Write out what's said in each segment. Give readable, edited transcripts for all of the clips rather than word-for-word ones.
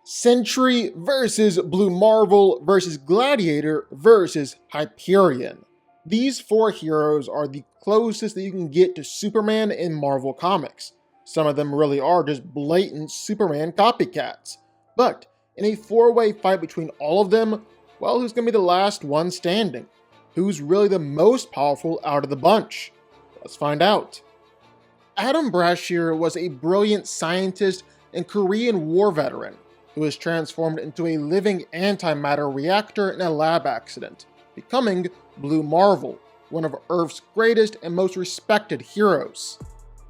Sentry versus Blue Marvel versus Gladiator versus Hyperion. These four heroes are the closest that you can get to Superman in Marvel Comics. Some of them really are just blatant Superman copycats. But in a four-way fight between all of them, well, who's going to be the last one standing? Who's really the most powerful out of the bunch? Let's find out. Adam Brashear was a brilliant scientist and Korean War veteran who was transformed into a living antimatter reactor in a lab accident, becoming Blue Marvel, one of Earth's greatest and most respected heroes.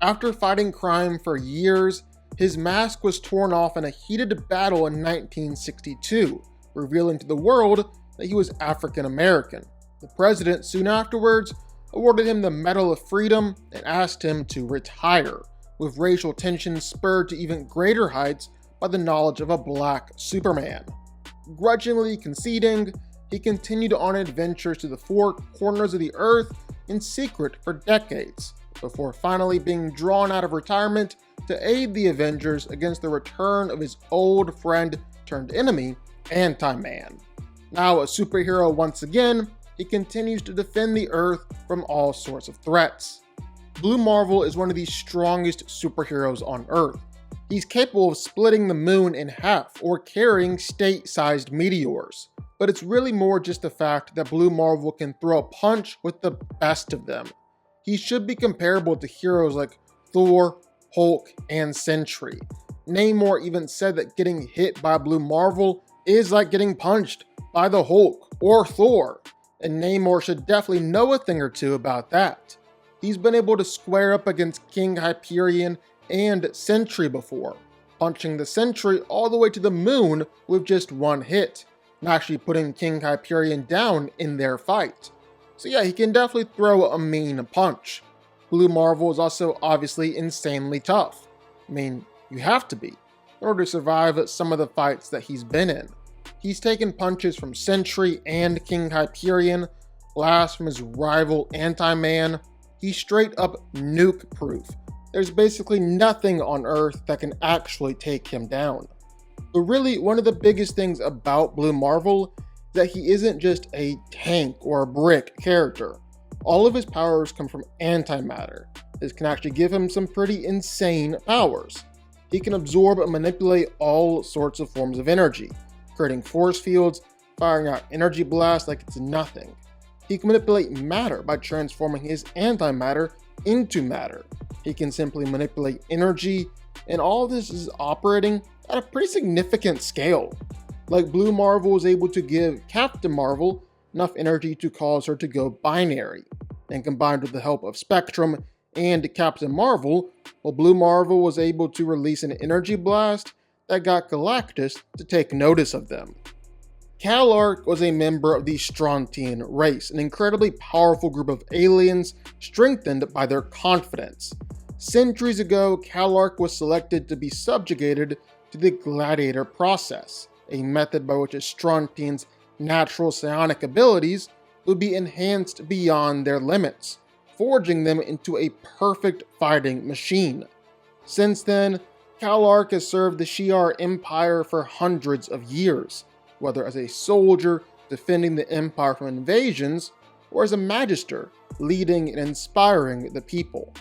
After fighting crime for years, his mask was torn off in a heated battle in 1962, revealing to the world that he was African American. The president soon afterwards awarded him the Medal of Freedom and asked him to retire, with racial tensions spurred to even greater heights by the knowledge of a black Superman. Grudgingly conceding, he continued on adventures to the four corners of the earth in secret for decades, before finally being drawn out of retirement to aid the Avengers against the return of his old friend turned enemy, Anti-Man. Now a superhero once again, he continues to defend the Earth from all sorts of threats. Blue Marvel is one of the strongest superheroes on Earth. He's capable of splitting the moon in half or carrying state-sized meteors. But it's really more just the fact that Blue Marvel can throw a punch with the best of them. He should be comparable to heroes like Thor, Hulk, and Sentry. Namor even said that getting hit by Blue Marvel is like getting punched by the Hulk or Thor. And Namor should definitely know a thing or two about that. He's been able to square up against King Hyperion and Sentry before, punching the Sentry all the way to the moon with just one hit, and actually putting King Hyperion down in their fight. So yeah, he can definitely throw a mean punch. Blue Marvel is also obviously insanely tough. I mean, you have to be, in order to survive some of the fights that he's been in. He's taken punches from Sentry and King Hyperion, blasts from his rival Anti-Man. He's straight up nuke-proof. There's basically nothing on Earth that can actually take him down. But really, one of the biggest things about Blue Marvel is that he isn't just a tank or a brick character. All of his powers come from antimatter. This can actually give him some pretty insane powers. He can absorb and manipulate all sorts of forms of energy, creating force fields, firing out energy blasts like it's nothing. He can manipulate matter by transforming his antimatter into matter. He can simply manipulate energy, and all of this is operating at a pretty significant scale. Like Blue Marvel was able to give Captain Marvel enough energy to cause her to go binary, and combined with the help of Spectrum and Captain Marvel, well, Blue Marvel was able to release an energy blast that got Galactus to take notice of them. Kal-Ark was a member of the Strontian race, an incredibly powerful group of aliens strengthened by their confidence. Centuries ago, Kal-Ark was selected to be subjugated to the Gladiator process, a method by which a Strontian's natural psionic abilities would be enhanced beyond their limits, forging them into a perfect fighting machine. Since then, Kal-Ark has served the Shi'ar Empire for hundreds of years, whether as a soldier defending the Empire from invasions, or as a magister leading and inspiring the people.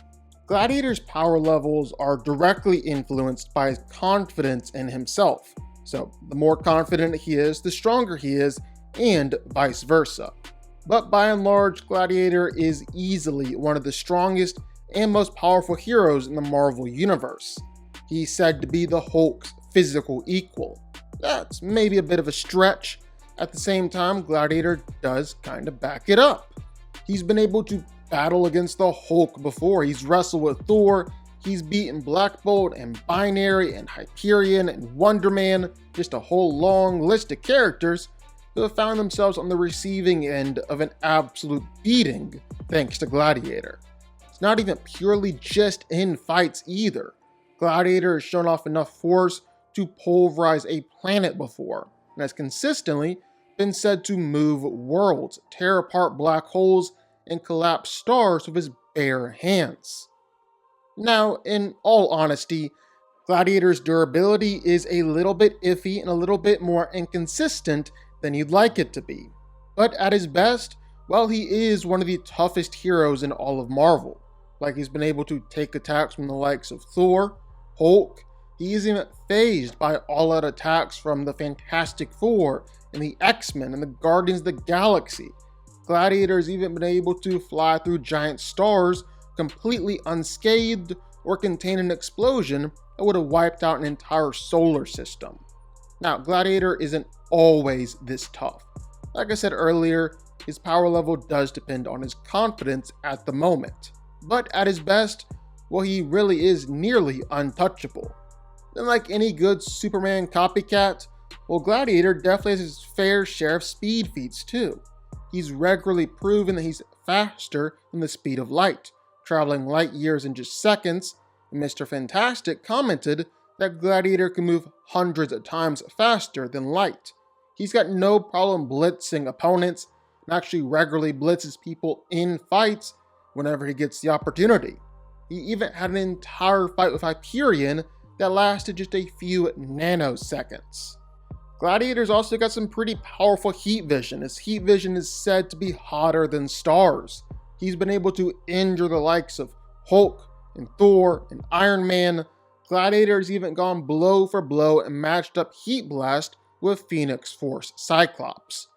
Gladiator's power levels are directly influenced by his confidence in himself. So the more confident he is, the stronger he is, and vice versa. But by and large, Gladiator is easily one of the strongest and most powerful heroes in the Marvel Universe. He's said to be the Hulk's physical equal. That's maybe a bit of a stretch. At the same time, Gladiator does kind of back it up. He's been able to battle against the Hulk before. He's wrestled with Thor. He's beaten Black Bolt and Binary and Hyperion and Wonder Man, just a whole long list of characters who have found themselves on the receiving end of an absolute beating thanks to Gladiator. It's not even purely just in fights either. Gladiator has shown off enough force to pulverize a planet before, and has consistently been said to move worlds, tear apart black holes, and collapse stars with his bare hands. Now, in all honesty, Gladiator's durability is a little bit iffy and a little bit more inconsistent than you'd like it to be. But at his best, well, he is one of the toughest heroes in all of Marvel. Like, he's been able to take attacks from the likes of Thor, Hulk. He isn't phased by all-out attacks from the Fantastic Four and the X-Men and the Guardians of the Galaxy. Gladiator has even been able to fly through giant stars completely unscathed or contain an explosion that would have wiped out an entire solar system. Now, Gladiator isn't always this tough. Like I said earlier, his power level does depend on his confidence at the moment. But at his best, well, he really is nearly untouchable. And like any good Superman copycat, well, Gladiator definitely has his fair share of speed feats too. He's regularly proven that he's faster than the speed of light, traveling light years in just seconds, and Mr. Fantastic commented that Gladiator can move hundreds of times faster than light. He's got no problem blitzing opponents and actually regularly blitzes people in fights whenever he gets the opportunity. He even had an entire fight with Hyperion that lasted just a few nanoseconds. Gladiator's also got some pretty powerful heat vision. His heat vision is said to be hotter than stars. He's been able to injure the likes of Hulk and Thor and Iron Man. Gladiator's even gone blow for blow and matched up Heat Blast with Phoenix Force Cyclops.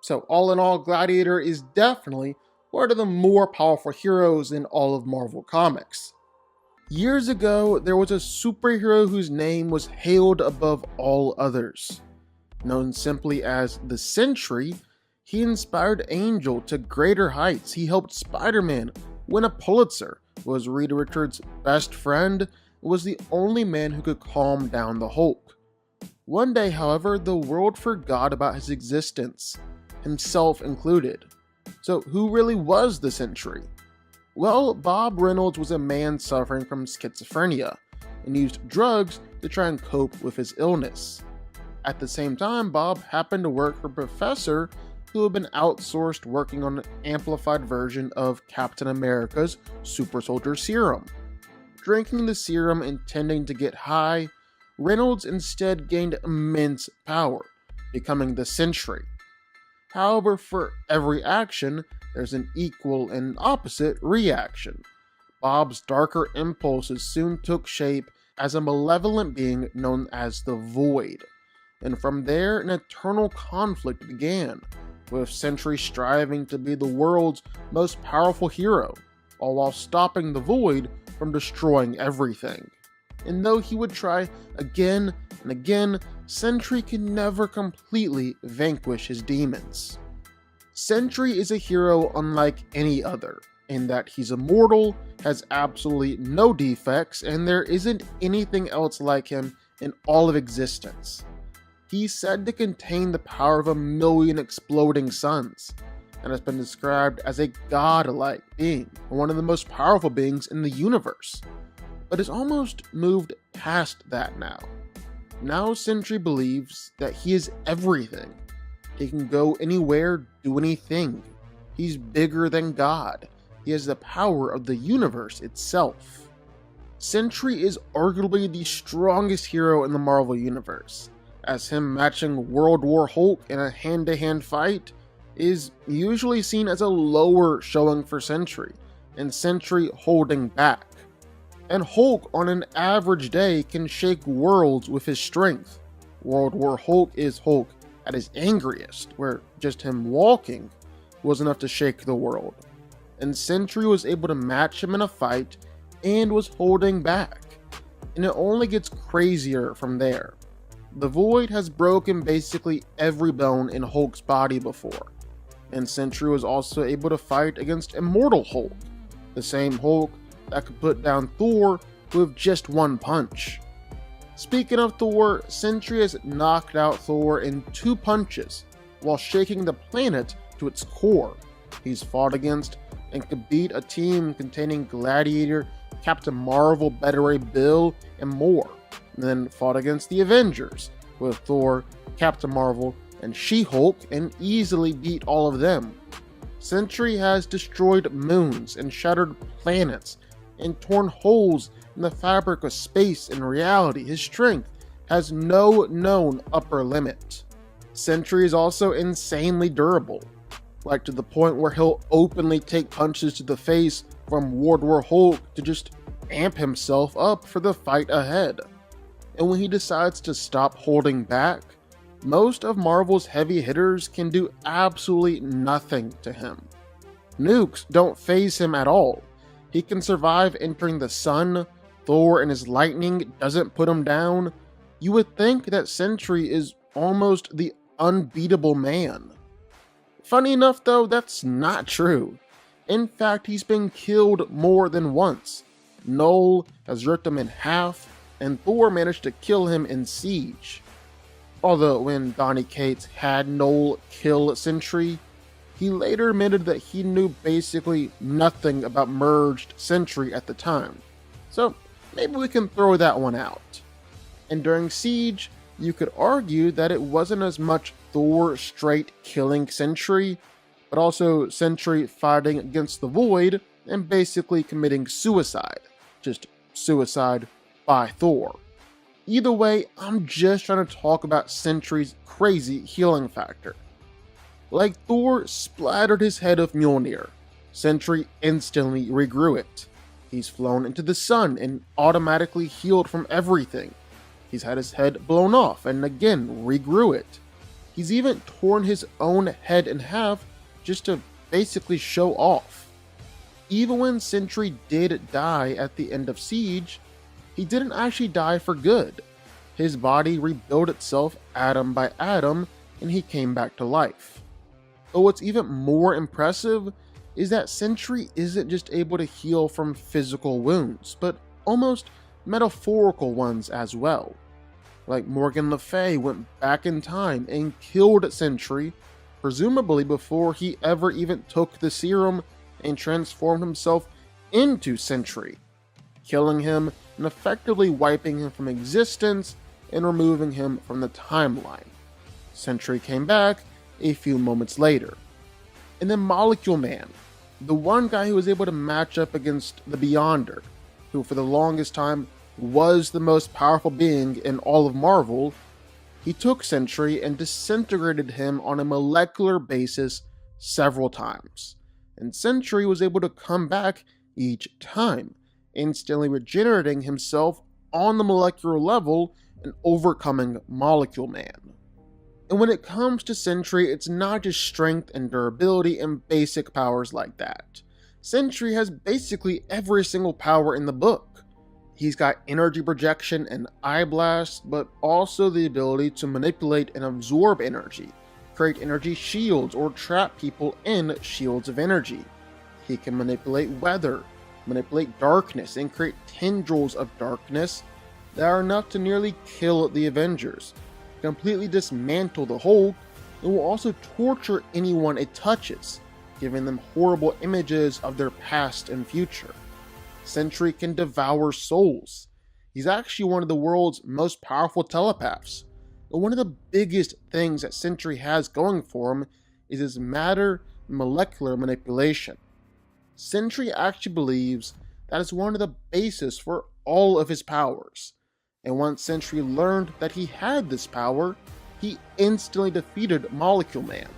So all in all, Gladiator is definitely one of the more powerful heroes in all of Marvel Comics. Years ago, there was a superhero whose name was hailed above all others. Known simply as the Sentry, he inspired Angel to greater heights. He helped Spider-Man win a Pulitzer, was Reed Richards' best friend, and was the only man who could calm down the Hulk. One day, however, the world forgot about his existence, himself included. So who really was the Sentry? Well, Bob Reynolds was a man suffering from schizophrenia and used drugs to try and cope with his illness. At the same time, Bob happened to work for a professor who had been outsourced working on an amplified version of Captain America's super soldier serum. Drinking the serum intending to get high, Reynolds instead gained immense power, becoming the Sentry. However, for every action, there's an equal and opposite reaction. Bob's darker impulses soon took shape as a malevolent being known as the Void. And from there, an eternal conflict began, with Sentry striving to be the world's most powerful hero, all while stopping the Void from destroying everything. And though he would try again and again, Sentry can never completely vanquish his demons. Sentry is a hero unlike any other, in that he's immortal, has absolutely no defects, and there isn't anything else like him in all of existence. He's said to contain the power of 1,000,000 exploding suns, and has been described as a godlike being, one of the most powerful beings in the universe. But has almost moved past that now. Now Sentry believes that he is everything. He can go anywhere, do anything. He's bigger than God. He has the power of the universe itself. Sentry is arguably the strongest hero in the Marvel Universe, as him matching World War Hulk in a hand-to-hand fight is usually seen as a lower showing for Sentry, and Sentry holding back. And Hulk on an average day can shake worlds with his strength. World War Hulk is Hulk at his angriest, where just him walking was enough to shake the world. And Sentry was able to match him in a fight and was holding back. And it only gets crazier from there. The Void has broken basically every bone in Hulk's body before, and Sentry was also able to fight against Immortal Hulk, the same Hulk that could put down Thor with just one punch. Speaking of Thor, Sentry has knocked out Thor in 2 punches while shaking the planet to its core. He's fought against and could beat a team containing Gladiator, Captain Marvel, Beta Ray Bill, and more. And then fought against the Avengers with Thor, Captain Marvel, and She-Hulk, and easily beat all of them. Sentry has destroyed moons and shattered planets and torn holes in the fabric of space and reality, his strength has no known upper limit. Sentry is also insanely durable, like to the point where he'll openly take punches to the face from World War Hulk to just amp himself up for the fight ahead. And when he decides to stop holding back, most of Marvel's heavy hitters can do absolutely nothing to him. Nukes don't faze him at all. He can survive entering the sun, Thor and his lightning doesn't put him down. You would think that Sentry is almost the unbeatable man. Funny enough though, that's not true. In fact, he's been killed more than once. Null has ripped him in half, and Thor managed to kill him in Siege. Although when Donny Cates had Null kill Sentry, he later admitted that he knew basically nothing about merged Sentry at the time. So maybe we can throw that one out. And during Siege, you could argue that it wasn't as much Thor straight killing Sentry, but also Sentry fighting against the Void and basically committing suicide. Just suicide by Thor. Either way, I'm just trying to talk about Sentry's crazy healing factor. Like Thor splattered his head of Mjolnir, Sentry instantly regrew it. He's flown into the sun and automatically healed from everything. He's had his head blown off and again regrew it. He's even torn his own head in half just to basically show off. Even when Sentry did die at the end of Siege, he didn't actually die for good. His body rebuilt itself atom by atom and he came back to life. But what's even more impressive is that Sentry isn't just able to heal from physical wounds, but almost metaphorical ones as well. Like Morgan Le Fay went back in time and killed Sentry, presumably before he ever even took the serum and transformed himself into Sentry, killing him and effectively wiping him from existence and removing him from the timeline. Sentry came back a few moments later. And then Molecule Man, the one guy who was able to match up against the Beyonder, who for the longest time was the most powerful being in all of Marvel, he took Sentry and disintegrated him on a molecular basis several times. And Sentry was able to come back each time, instantly regenerating himself on the molecular level and overcoming Molecule Man. And when it comes to Sentry, it's not just strength and durability and basic powers like that. Sentry has basically every single power in the book. He's got energy projection and eye blast, but also the ability to manipulate and absorb energy, create energy shields, or trap people in shields of energy. He can manipulate weather, manipulate darkness, and create tendrils of darkness that are enough to nearly kill the Avengers, completely dismantle the Hulk, and will also torture anyone it touches, giving them horrible images of their past and future. Sentry can devour souls. He's actually one of the world's most powerful telepaths. And one of the biggest things that Sentry has going for him is his matter and molecular manipulation. Sentry actually believes that is one of the bases for all of his powers. And once Sentry learned that he had this power, he instantly defeated Molecule Man.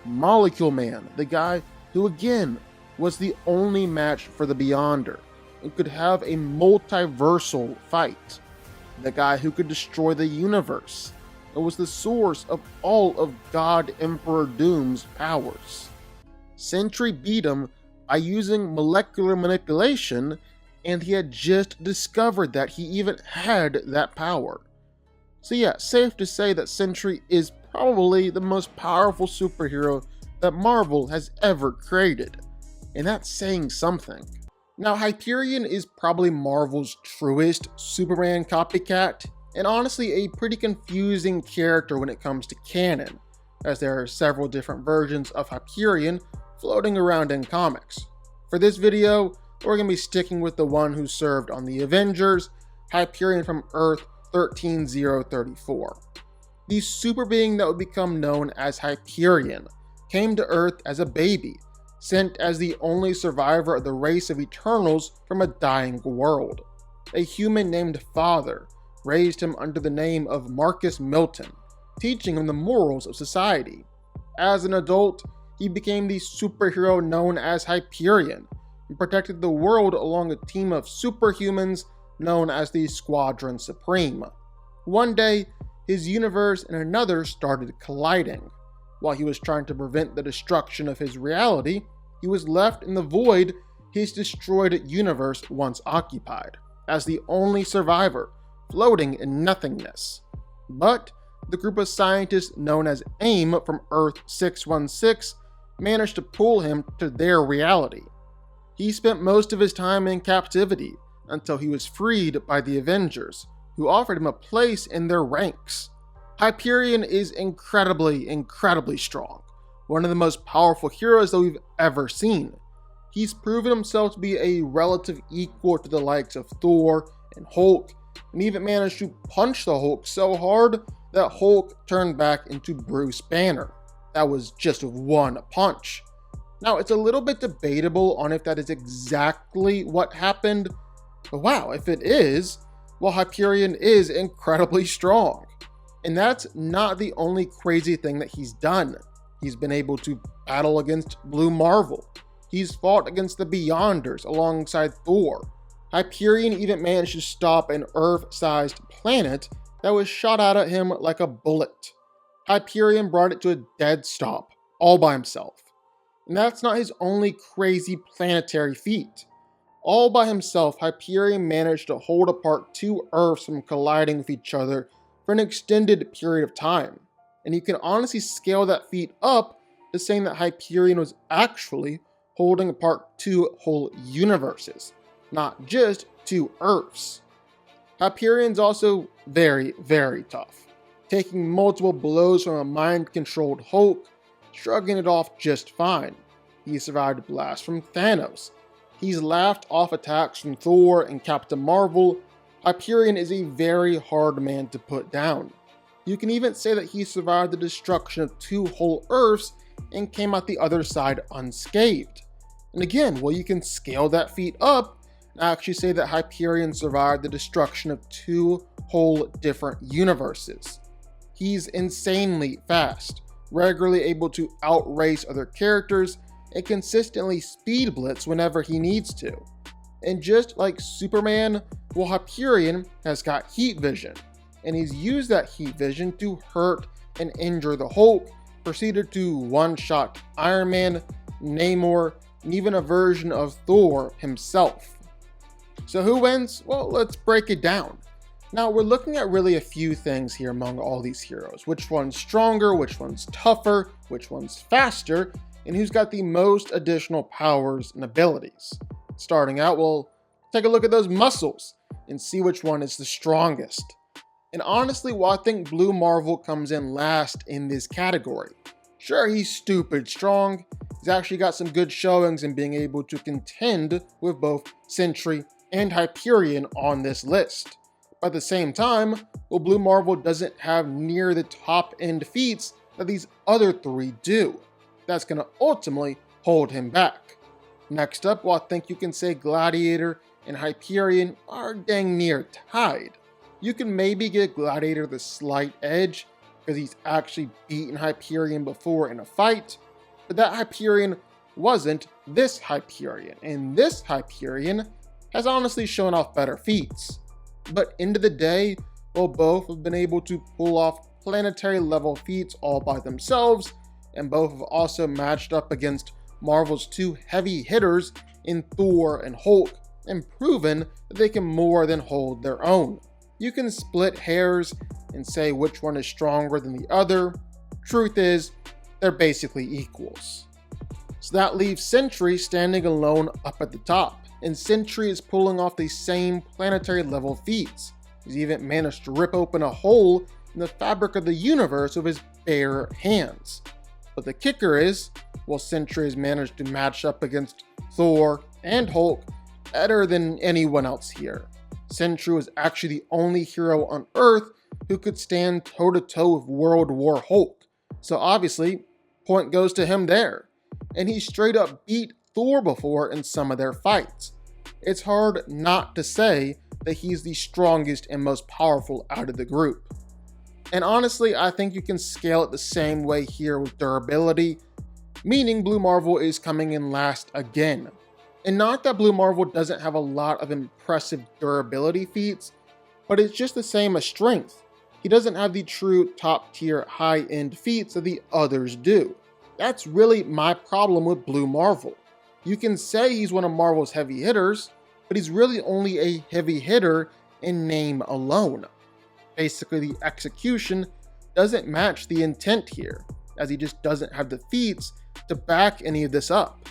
Molecule Man, the guy who again was the only match for the Beyonder and could have a multiversal fight. The guy who could destroy the universe and was the source of all of God Emperor Doom's powers. Sentry beat him by using molecular manipulation, and he had just discovered that he even had that power. So yeah, safe to say that Sentry is probably the most powerful superhero that Marvel has ever created. And that's saying something. Now, Hyperion is probably Marvel's truest Superman copycat, and honestly a pretty confusing character when it comes to canon, as there are several different versions of Hyperion floating around in comics. For this video, we're going to be sticking with the one who served on the Avengers, Hyperion from Earth 13034. The super being that would become known as Hyperion came to Earth as a baby, sent as the only survivor of the race of Eternals from a dying world. a human named Father raised him under the name of Marcus Milton, teaching him the morals of society. As an adult, he became the superhero known as Hyperion and protected the world along a team of superhumans known as the Squadron Supreme. One day, his universe and another started colliding. While he was trying to prevent the destruction of his reality, he was left in the void his destroyed universe once occupied, as the only survivor, floating in nothingness. But the group of scientists known as AIM from Earth 616 managed to pull him to their reality. He spent most of his time in captivity until he was freed by the Avengers, who offered him a place in their ranks. Hyperion is incredibly strong, one of the most powerful heroes that we've ever seen. He's proven himself to be a relative equal to the likes of Thor and Hulk, and even managed to punch the Hulk so hard that Hulk turned back into Bruce Banner. That was just with one punch. Now, it's a little bit debatable on if that is exactly what happened, but wow, if it is, well, Hyperion is incredibly strong. And that's not the only crazy thing that he's done. He's been able to battle against Blue Marvel. He's fought against the Beyonders alongside Thor. Hyperion even managed to stop an Earth-sized planet that was shot out at him like a bullet. Hyperion brought it to a dead stop, all by himself. And that's not his only crazy planetary feat. All by himself, Hyperion managed to hold apart two Earths from colliding with each other for an extended period of time. And you can honestly scale that feat up to saying that Hyperion was actually holding apart two whole universes, not just two Earths. Hyperion's also very tough, taking multiple blows from a mind-controlled Hulk, shrugging it off just fine. He survived blasts from Thanos. He's laughed off attacks from Thor and Captain Marvel. Hyperion is a very hard man to put down. You can even say that he survived the destruction of two whole Earths and came out the other side unscathed. And again, well, you can scale that feat up and actually say that Hyperion survived the destruction of two whole different universes. He's insanely fast, regularly able to outrace other characters, and consistently speed blitz whenever he needs to. And just like Superman, well, Hyperion has got heat vision, and he's used that heat vision to hurt and injure the Hulk, proceeded to one-shot Iron Man, Namor, and even a version of Thor himself. So who wins? Well, let's break it down. Now, we're looking at really a few things here among all these heroes. Which one's stronger, which one's tougher, which one's faster, and who's got the most additional powers and abilities. Starting out, we'll take a look at those muscles and see which one is the strongest. And honestly, well, I think Blue Marvel comes in last in this category. Sure, he's stupid strong. He's actually got some good showings in being able to contend with both Sentry and Hyperion on this list. But at the same time, well, Blue Marvel doesn't have near the top end feats that these other three do. That's going to ultimately hold him back. Next up, well, I think you can say Gladiator and Hyperion are dang near tied. You can maybe give Gladiator the slight edge because he's actually beaten Hyperion before in a fight, but that Hyperion wasn't this Hyperion, and this Hyperion has honestly shown off better feats. But end of the day, well, both have been able to pull off planetary level feats all by themselves, and both have also matched up against Marvel's two heavy hitters in Thor and Hulk, and proven that they can more than hold their own. You can split hairs and say which one is stronger than the other. Truth is, they're basically equals. So that leaves Sentry standing alone up at the top, and Sentry is pulling off the same planetary level feats. He's even managed to rip open a hole in the fabric of the universe with his bare hands. But the kicker is, well, Sentry has managed to match up against Thor and Hulk better than anyone else here. Sentry was actually the only hero on Earth who could stand toe-to-toe with World War Hulk. So obviously, point goes to him there. And he straight up beat Thor before in some of their fights. It's hard not to say that he's the strongest and most powerful out of the group. And honestly, I think you can scale it the same way here with durability, meaning Blue Marvel is coming in last again. And not that Blue Marvel doesn't have a lot of impressive durability feats, but it's just the same as strength. He doesn't have the true top tier high end feats that the others do. That's really my problem with Blue Marvel. You can say he's one of Marvel's heavy hitters, but he's really only a heavy hitter in name alone. Basically, the execution doesn't match the intent here, as he just doesn't have the feats to back any of this up.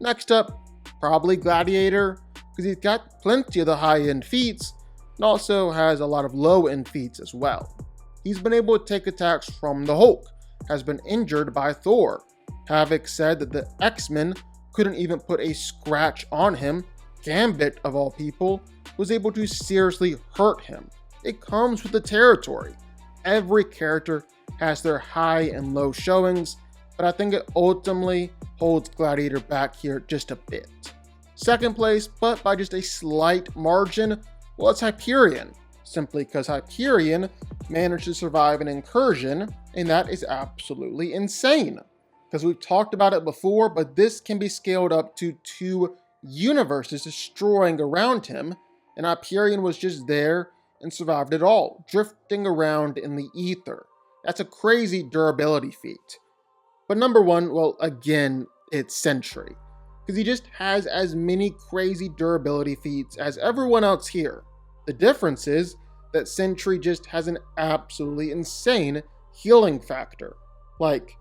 Next up, probably Gladiator, because he's got plenty of the high-end feats, and also has a lot of low-end feats as well. He's been able to take attacks from the Hulk, has been injured by Thor. Havoc said that the X-Men couldn't even put a scratch on him. Gambit, of all people, was able to seriously hurt him. It comes with the territory. Every character has their high and low showings, but I think it ultimately holds Gladiator back here just a bit. Second place, but by just a slight margin, well, it's Hyperion, simply because Hyperion managed to survive an incursion, and that is absolutely insane. Because we've talked about it before, but this can be scaled up to 2 universes destroying around him, and Hyperion was just there and survived it all, drifting around in the ether. That's a crazy durability feat. But number one, well, again, it's Sentry, because he just has as many crazy durability feats as everyone else here. The difference is that Sentry just has an absolutely insane healing factor. Like,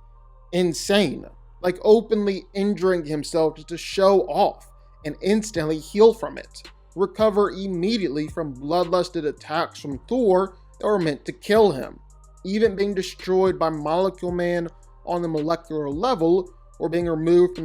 insane. Like openly injuring himself just to show off and instantly heal from it. Recover immediately from bloodlusted attacks from Thor that were meant to kill him. Even being destroyed by Molecule Man on the molecular level, or being removed from